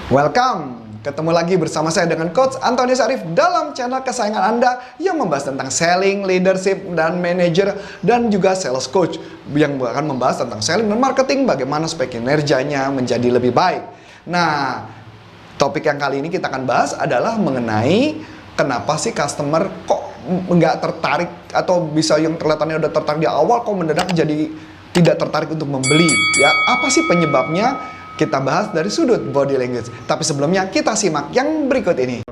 Welcome, ketemu lagi bersama saya dengan Coach Antonius Arif dalam channel kesayangan Anda yang membahas tentang selling, leadership, dan manager, dan juga sales coach yang akan membahas tentang selling dan marketing, bagaimana supaya kinerjanya menjadi lebih baik. Nah, topik yang kali ini kita akan bahas adalah mengenai kenapa sih customer kok nggak tertarik, atau bisa yang kelihatannya udah tertarik di awal kok mendadak jadi tidak tertarik untuk membeli. Ya, apa sih penyebabnya? Kita bahas dari sudut body language. Tapi sebelumnya kita simak yang berikut ini.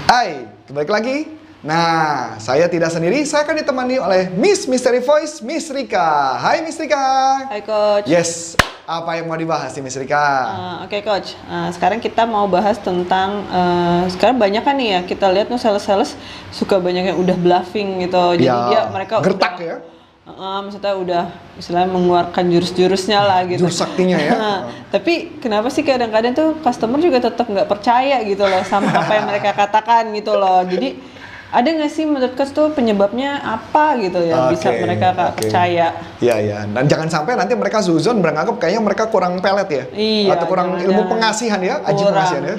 Hai, kembali lagi. Nah, saya tidak sendiri, saya akan ditemani oleh Miss Mystery Voice, Miss Rika. Hai Miss Rika. Hai Coach. Yes, apa yang mau dibahas nih Miss Rika? Oke, Coach, sekarang kita mau bahas tentang, sekarang banyak kan nih ya, kita lihat tuh sales-sales suka banyak yang udah bluffing gitu. Jadi ya, mereka gertak udah, ya? Maksudnya udah istilahnya mengeluarkan jurus-jurusnya lah gitu. Jurus saktinya ya. Tapi kenapa sih kadang-kadang tuh customer juga tetap nggak percaya gitu loh sama apa yang mereka katakan gitu loh. Jadi ada nggak sih menurut Coach tuh penyebabnya apa gitu ya bisa mereka percaya? Iya ya. Dan jangan sampai nanti mereka suzon beranggap kayaknya mereka kurang pelet ya, iya, atau kurang ilmu pengasihan ya, aji pengasihan ya.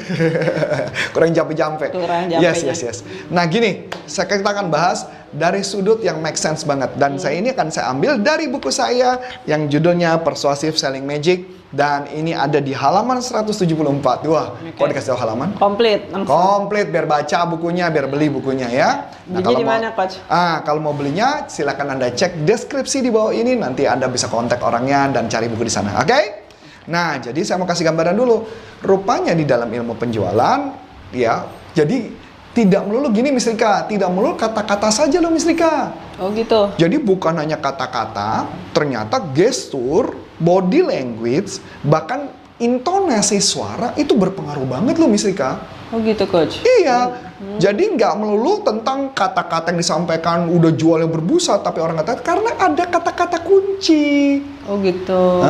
Kurang jampe-jampe. Yes. Nah gini, kita akan bahas dari sudut yang make sense banget, dan saya ambil dari buku saya yang judulnya Persuasive Selling Magic. Dan ini ada di halaman 174. Wah, kok dikasih tahu halaman? Komplit, langsung. Komplit, biar baca bukunya, biar beli bukunya ya. Nah, kalau di mana, Coach? Kalau mau belinya, silakan Anda cek deskripsi di bawah ini. Nanti Anda bisa kontak orangnya dan cari buku di sana. Oke? Nah, jadi saya mau kasih gambaran dulu. Rupanya di dalam ilmu penjualan, ya, jadi tidak melulu gini Miss Rika, tidak melulu kata-kata saja loh Miss Rika. Oh gitu. Jadi bukan hanya kata-kata, ternyata gestur, body language, bahkan intonasi suara itu berpengaruh banget loh Miss Rika. Oh gitu Coach. Iya. Jadi nggak melulu tentang kata-kata yang disampaikan udah jualnya berbusa, tapi orang kata karena ada kata-kata kunci. Oh gitu.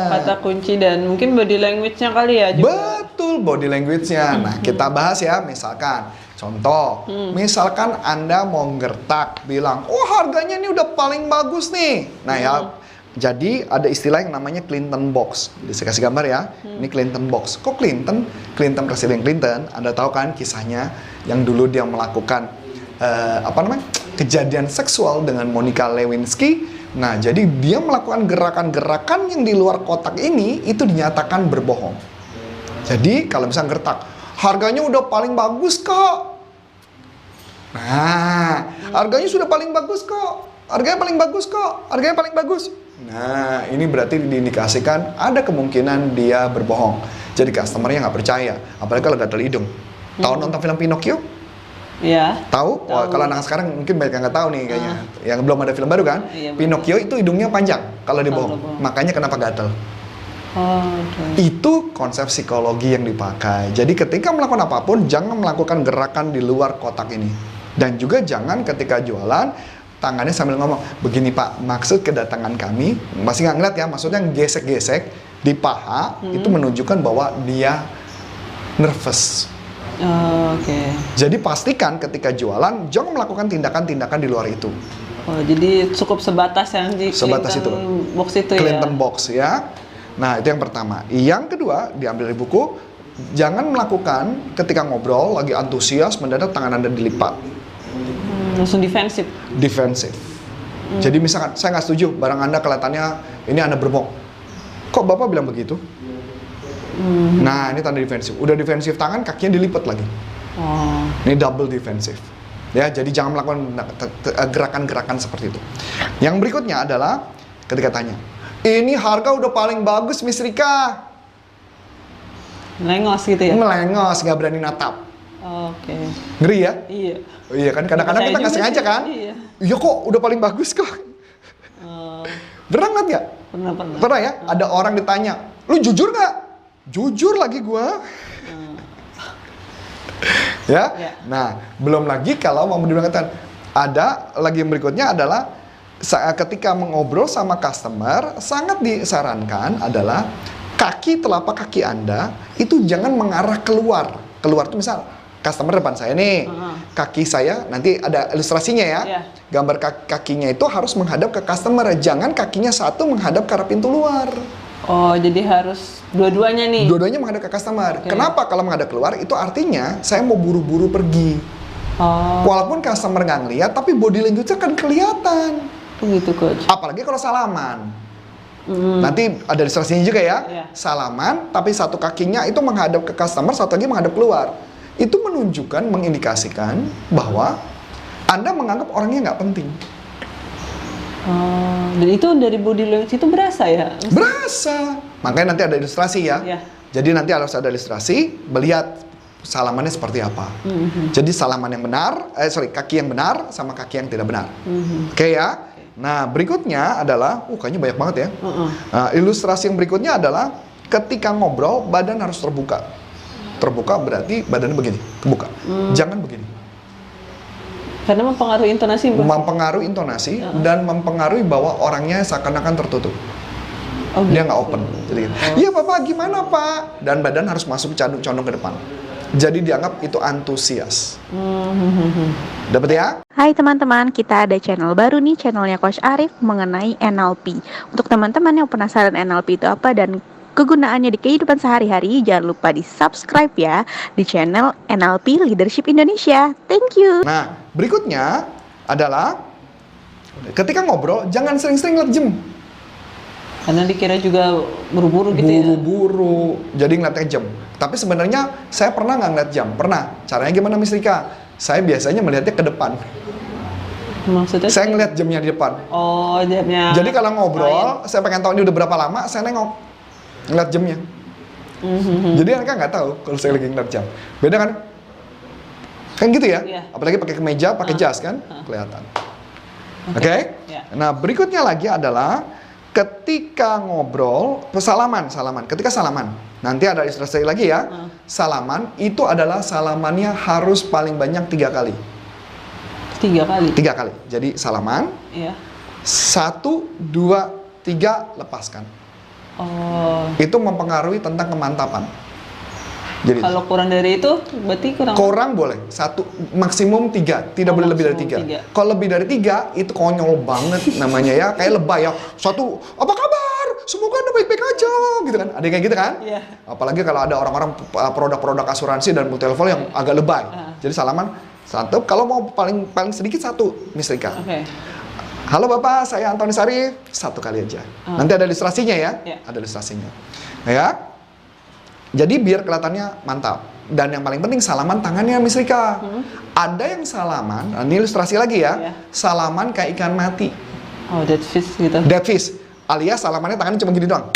Kata kunci dan mungkin body language-nya kali ya juga. Betul, body language-nya. Nah, kita bahas ya, misalkan contoh, misalkan Anda mau gertak bilang, "Oh, harganya ini udah paling bagus nih." Nah, ya, jadi ada istilah yang namanya Clinton box. Saya kasih gambar ya. Ini Clinton box. Kok Clinton? Presiden Clinton, Anda tahu kan kisahnya yang dulu dia melakukan kejadian seksual dengan Monica Lewinsky. Nah, jadi dia melakukan gerakan-gerakan yang di luar kotak ini itu dinyatakan berbohong. Jadi kalau misalnya gertak, harganya udah paling bagus kok. Nah, harganya sudah paling bagus kok. Harganya paling bagus kok. Harganya paling bagus. Nah, ini berarti diindikasikan ada kemungkinan dia berbohong. Jadi customernya nggak percaya. Apalagi kalau gatal hidung. Tahu nonton film Pinocchio? Iya. Tahu? Oh, kalau anak sekarang mungkin banyak yang nggak tahu nih kayaknya. Yang belum ada film baru kan? Iya, Pinocchio itu hidungnya panjang kalau dia bohong. Makanya kenapa gatal. Itu konsep psikologi yang dipakai. Jadi ketika melakukan apapun, jangan melakukan gerakan di luar kotak ini. Dan juga jangan ketika jualan, tangannya sambil ngomong, "Begini Pak, maksud kedatangan kami," masih nggak ngeliat ya, maksudnya gesek-gesek di paha, itu menunjukkan bahwa dia nervous. Jadi pastikan ketika jualan, jangan melakukan tindakan-tindakan di luar itu. Oh, jadi cukup sebatas yang di Clinton box itu ya? Clinton box ya. Nah, itu yang pertama. Yang kedua, diambil dari buku, jangan melakukan ketika ngobrol, lagi antusias, mendadak tangan Anda dilipat. Langsung defensif? Defensif. Jadi misalkan, saya nggak setuju, barang Anda kelihatannya, ini Anda berbohong. Kok Bapak bilang begitu? Nah, ini tanda defensif. Udah defensif tangan, kakinya dilipat lagi. Ini double defensif. Ya, jadi jangan melakukan gerakan-gerakan seperti itu. Yang berikutnya adalah ketika tanya, "Ini harga udah paling bagus Miss Rika." Melengos gitu ya? Melengos, nggak berani natap. Oke. Ngeri ya? Iya. Oh, iya kan, kadang-kadang kita nggak sengaja kan? Iya. Iya kok, udah paling bagus kok. Pernah nggak? Pernah. Pernah ya? Ada orang ditanya, Lu jujur nggak? Jujur lagi gua. Ya. Nah, belum lagi kalau mau dibilangkan ada lagi yang berikutnya adalah ketika mengobrol sama customer sangat disarankan adalah kaki telapak kaki Anda itu jangan mengarah keluar. Keluar tuh misal customer depan saya nih, kaki saya nanti ada ilustrasinya ya. Gambar kakinya itu harus menghadap ke customer, jangan kakinya satu menghadap ke arah pintu luar. Oh, jadi harus dua-duanya nih? Dua-duanya menghadap ke customer. Kenapa kalau menghadap keluar? Itu artinya saya mau buru-buru pergi. Walaupun customer nggak ngeliat, tapi body language-nya kan kelihatan. Begitu, Coach. Apalagi kalau salaman. Nanti ada ilustrasinya juga ya. Salaman, tapi satu kakinya itu menghadap ke customer, satu lagi menghadap keluar. Itu menunjukkan, mengindikasikan bahwa Anda menganggap orangnya nggak penting. Dan itu dari body language itu berasa ya? Berasa. Makanya nanti ada ilustrasi ya. Jadi nanti harus ada ilustrasi, melihat salamannya seperti apa. Jadi salaman yang benar, kaki yang benar sama kaki yang tidak benar. Oke ya. Nah berikutnya adalah, kayaknya banyak banget ya. Nah, ilustrasi yang berikutnya adalah ketika ngobrol badan harus terbuka. Terbuka berarti badannya begini, terbuka. Jangan begini. Karena mempengaruhi intonasi. Mempengaruhi intonasi dan mempengaruhi bahwa orangnya seakan-akan tertutup. Dia nggak open. Jadi, iya Bapak gimana Pak? Dan badan harus masuk condong ke depan. Jadi dianggap itu antusias. Dapat ya? Hai teman-teman, kita ada channel baru nih, channelnya Coach Arif mengenai NLP. Untuk teman-teman yang penasaran NLP itu apa dan kegunaannya di kehidupan sehari-hari, jangan lupa di subscribe ya di channel NLP Leadership Indonesia. Thank you. Nah, berikutnya adalah ketika ngobrol jangan sering-sering lihat jam. Karena dikira juga buru-buru gitu ya. Buru-buru, jadi ngeliatnya jam. Tapi sebenarnya saya pernah nggak ngeliat jam? Pernah. Caranya gimana Miss Rika? Saya biasanya melihatnya ke depan. Maksudnya? Saya ngeliat jamnya di depan. Oh, jamnya. Jadi kalau ngobrol, saya pengen tahu ini udah berapa lama, saya nengok. Ngeliat jamnya. Jadi mereka nggak tahu kalau saya lagi ngeliat jam. Beda kan? Kan gitu ya? Apalagi pakai kemeja, pakai jas kan? Kelihatan. Oke? Nah, berikutnya lagi adalah ketika ngobrol, salaman. Ketika salaman, nanti ada ilustrasi lagi ya. Salaman itu adalah salamannya harus paling banyak 3 kali. 3 kali? 3 kali. Jadi salaman. 1, 2, 3 lepaskan. Itu mempengaruhi tentang kemantapan. Jadi kalau kurang dari itu berarti kurang boleh 1, maksimum 3, tidak boleh lebih dari 3. Kalau lebih dari 3 itu konyol banget namanya ya, kayak lebay ya. 1, apa kabar? Semoga Anda baik-baik aja gitu kan. Ada yang kayak gitu kan? Apalagi kalau ada orang-orang produk-produk asuransi dan telepon yang agak lebay. Jadi salaman 1, kalau mau paling sedikit 1, Miss Rika. Halo Bapak, saya Antoni Sarif. 1 kali aja. Nanti ada ilustrasinya ya. Ada ilustrasinya. Ya. Jadi biar kelihatannya mantap. Dan yang paling penting salaman tangannya Miss Rika. Ada yang salaman, ini ilustrasi lagi ya. Salaman kayak ikan mati. Dead fish gitu. Dead fish. Alias salamannya tangannya cuma gini doang.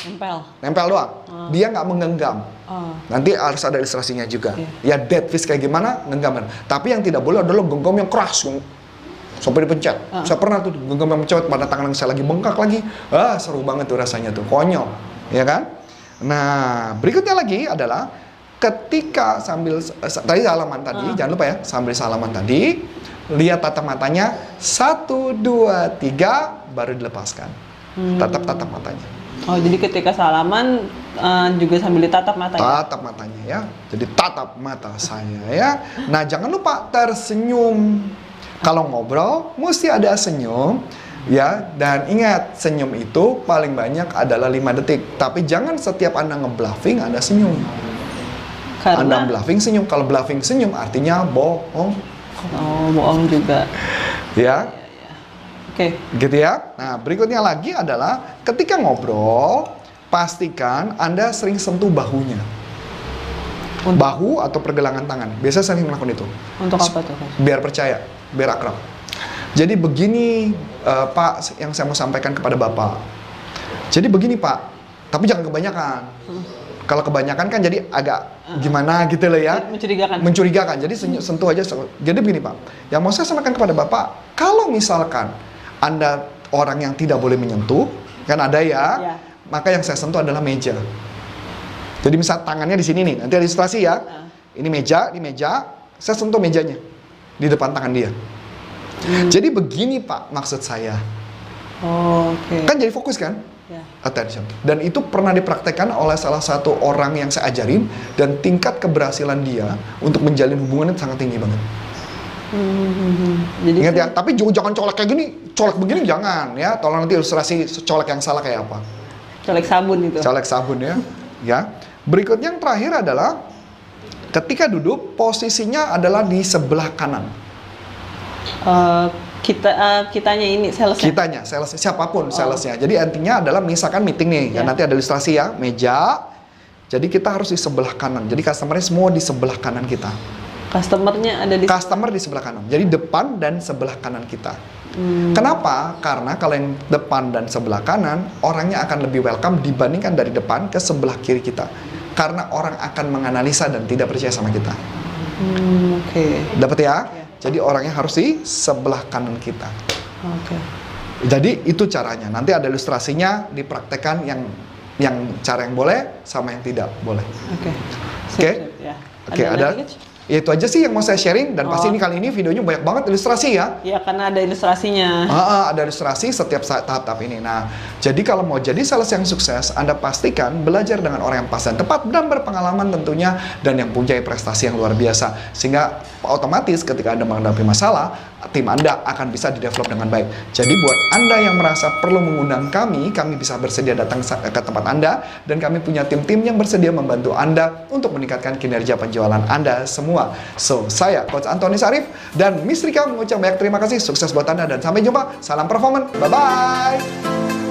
Nempel doang. Dia nggak menggenggam. Nanti harus ada ilustrasinya juga. Ya dead fish kayak gimana? Genggam. Tapi yang tidak boleh adalah genggam yang keras. Sampai dipencet. Saya pernah tuh genggam yang mencet pada tangan yang saya lagi bengkak lagi. Seru banget tuh rasanya tuh. Konyol. Ya kan? Nah, berikutnya lagi adalah ketika sambil tadi salaman tadi, jangan lupa ya, sambil salaman tadi, lihat tatap matanya 1, 2, 3 baru dilepaskan. Tatap matanya. Jadi ketika salaman juga sambil ditatap matanya. Tatap matanya ya. Jadi tatap mata saya ya. Nah, jangan lupa tersenyum. Kalau ngobrol mesti ada senyum. Ya, dan ingat senyum itu paling banyak adalah 5 detik. Tapi jangan setiap Anda ngebluffing Anda senyum. Anda bluffing senyum. Kalau bluffing senyum artinya bohong. Bohong juga. Ya. Oke. Gitu ya. Nah, berikutnya lagi adalah ketika ngobrol, pastikan Anda sering sentuh bahunya. Bahu atau pergelangan tangan. Biasa sering melakukan itu. Untuk apa tuh? Biar percaya, biar akrab. Jadi begini Pak, yang saya mau sampaikan kepada Bapak. Jadi begini Pak, tapi jangan kebanyakan. Kalau kebanyakan kan jadi agak gimana gitu loh ya. Mencurigakan. Jadi sentuh aja. Jadi begini Pak, yang mau saya sampaikan kepada Bapak, kalau misalkan Anda orang yang tidak boleh menyentuh, kan ada ya, maka yang saya sentuh adalah meja. Jadi misal tangannya di sini nih, nanti ada ilustrasi ya. Ini meja, saya sentuh mejanya di depan tangan dia. Jadi begini Pak maksud saya. Oh, oke. Kan jadi fokus kan? Ya. Attention. Dan itu pernah dipraktekkan oleh salah satu orang yang saya ajarin, dan tingkat keberhasilan dia untuk menjalin hubungan itu sangat tinggi banget. Jadi Ingat ya, tapi juga jangan colek kayak gini, colek begini jangan ya. Tolong nanti ilustrasi colek yang salah kayak apa. colek sabun itu. Colek sabun ya. Ya. Berikutnya yang terakhir adalah ketika duduk posisinya adalah di sebelah kanan. Kitanya ini salesnya. Kitanya, sales siapapun salesnya. Jadi intinya adalah misalkan meeting nih, ya nanti ada ilustrasi ya, meja. Jadi kita harus di sebelah kanan. Jadi customer-nya semua di sebelah kanan kita. Customer-nya ada di Customer di sebelah kanan. Jadi depan dan sebelah kanan kita. Kenapa? Karena kalau yang depan dan sebelah kanan, orangnya akan lebih welcome dibandingkan dari depan ke sebelah kiri kita. Karena orang akan menganalisa dan tidak percaya sama kita. Oke. Dapat ya? Jadi orangnya harus di sebelah kanan kita. Oke. Jadi itu caranya. Nanti ada ilustrasinya dipraktekkan yang cara yang boleh sama yang tidak boleh. Oke. Oke? Ya. Oke, ada. lagi, Coach? Ya, itu aja sih yang mau saya sharing, dan pasti ini kali ini videonya banyak banget ilustrasi ya. Ya, karena ada ilustrasinya. Ada ilustrasi setiap tahap-tahap ini. Nah, jadi kalau mau jadi sales yang sukses, Anda pastikan belajar dengan orang yang pas dan tepat dan berpengalaman tentunya, dan yang punya prestasi yang luar biasa. Sehingga otomatis ketika Anda menghadapi masalah, tim Anda akan bisa di-develop dengan baik. Jadi buat Anda yang merasa perlu mengundang kami bisa bersedia datang ke tempat Anda, dan kami punya tim-tim yang bersedia membantu Anda untuk meningkatkan kinerja penjualan Anda semua. So, saya Coach Antoni Syarif dan Miss Rika mengucap banyak terima kasih, sukses buat Anda, dan sampai jumpa. Salam performance, bye-bye.